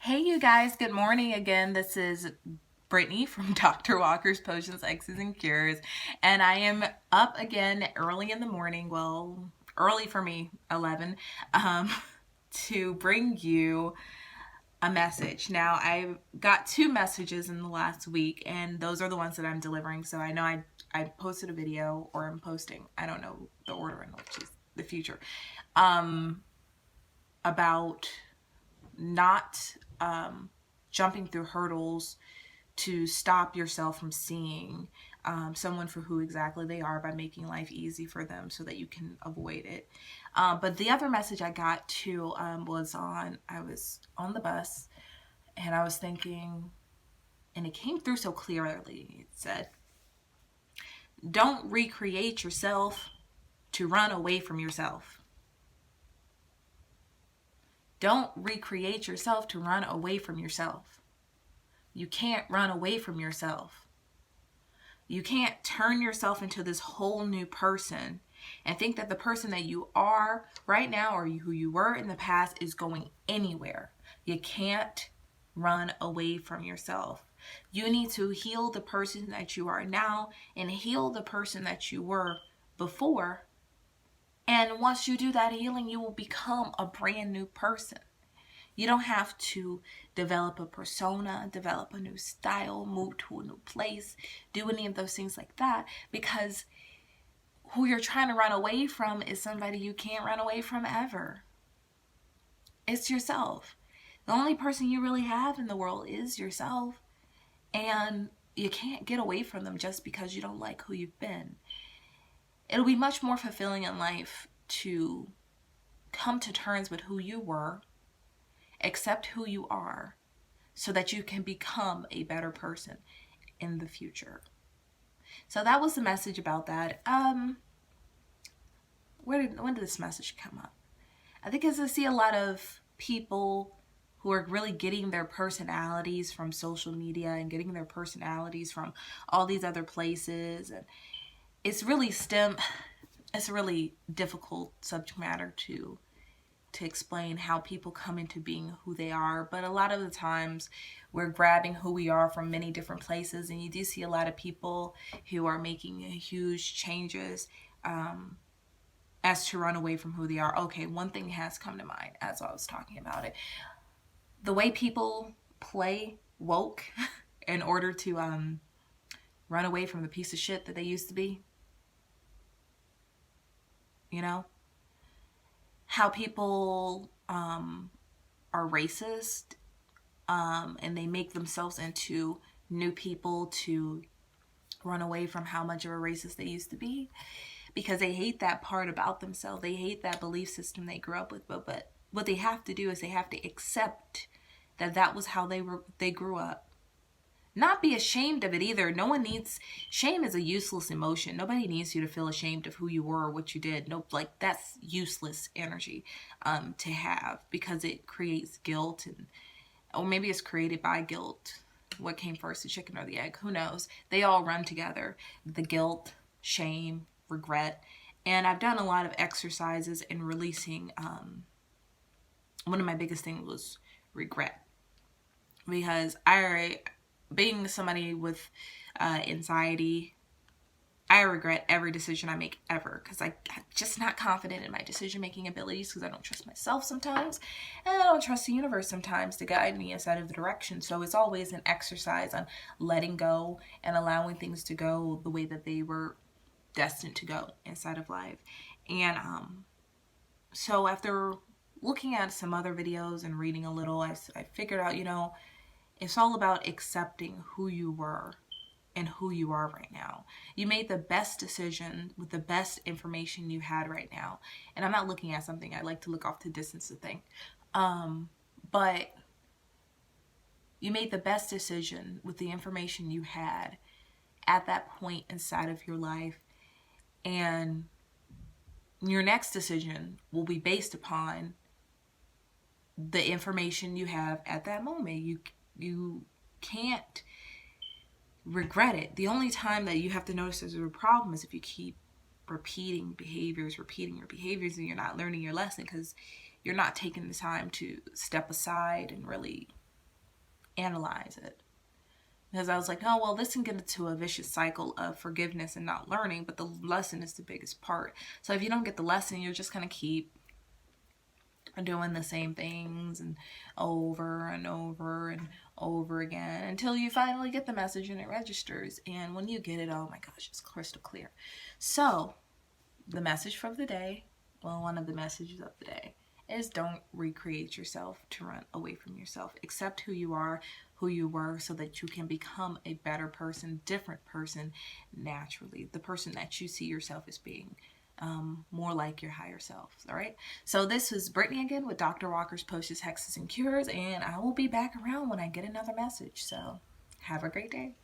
Hey, you guys, good morning again. This is Brittany from Dr. Walker's Potions, X's, and Cures, and I am up again early in the morning. Well, early for me, 11, um, to bring you a message. Now, I've got two messages in the last week, and those are the ones that I'm delivering. So I know I posted a video, or I'm posting, I don't know the order in which is the future, about not jumping through hurdles to stop yourself from seeing someone for who exactly they are by making life easy for them so that you can avoid it. But the other message I got too I was on the bus and I was thinking, and it came through so clearly. It said, don't recreate yourself to run away from yourself. Don't recreate yourself to run away from yourself. You can't run away from yourself. You can't turn yourself into this whole new person and think that the person that you are right now or who you were in the past is going anywhere. You can't run away from yourself. You need to heal the person that you are now and heal the person that you were before. And once you do that healing, you will become a brand new person. You don't have to develop a persona, develop a new style, move to a new place, do any of those things like that, because who you're trying to run away from is somebody you can't run away from ever. It's yourself. The only person you really have in the world is yourself, and you can't get away from them just because you don't like who you've been. It'll be much more fulfilling in life to come to terms with who you were, accept who you are, so that you can become a better person in the future. So that was the message about that. When did this message come up? I think as I see a lot of people who are really getting their personalities from social media and getting their personalities from all these other places, and it's a really difficult subject matter to explain how people come into being who they are. But a lot of the times we're grabbing who we are from many different places, and you do see a lot of people who are making huge changes as to run away from who they are. Okay, one thing has come to mind as I was talking about it. The way people play woke in order to run away from the piece of shit that they used to be. You know? How people are racist, and they make themselves into new people to run away from how much of a racist they used to be, because they hate that part about themselves. They hate that belief system they grew up with. But what they have to do is they have to accept that that was how they grew up. Not be ashamed of it either. No one needs shame is a useless emotion. Nobody needs you to feel ashamed of who you were or what you did. Nope, like that's useless energy to have, because it creates guilt, and or maybe it's created by guilt. What came first, the chicken or the egg? Who knows? They all run together. The guilt, shame, regret. And I've done a lot of exercises in releasing. One of my biggest things was regret, because being somebody with anxiety, I regret every decision I make ever, because I'm just not confident in my decision-making abilities, because I don't trust myself sometimes, and I don't trust the universe sometimes to guide me inside of the direction. So it's always an exercise on letting go and allowing things to go the way that they were destined to go inside of life. And so after looking at some other videos and reading a little, I figured out, it's all about accepting who you were and who you are right now. You made the best decision with the best information you had right now. And I'm not looking at something. I like to look off the distance to think. But you made the best decision with the information you had at that point inside of your life. And your next decision will be based upon the information you have at that moment. You can't regret it. The only time that you have to notice there's a problem is if you keep repeating your behaviors, and you're not learning your lesson, because you're not taking the time to step aside and really analyze it. Because I was like, oh, well, this can get into a vicious cycle of forgiveness and not learning, but the lesson is the biggest part. So if you don't get the lesson, you're just going to keep doing the same things and over and over and over again until you finally get the message and it registers. And when you get it, oh my gosh, it's crystal clear. So the message for the day, well, one of the messages of the day is don't recreate yourself to run away from yourself. Accept who you are, who you were, so that you can become a better person, different person naturally. The person that you see yourself as being. More like your higher self. All right. So this was Brittany again with Dr. Walker's Potions, Hexes, and Cures, and I will be back around when I get another message. So have a great day.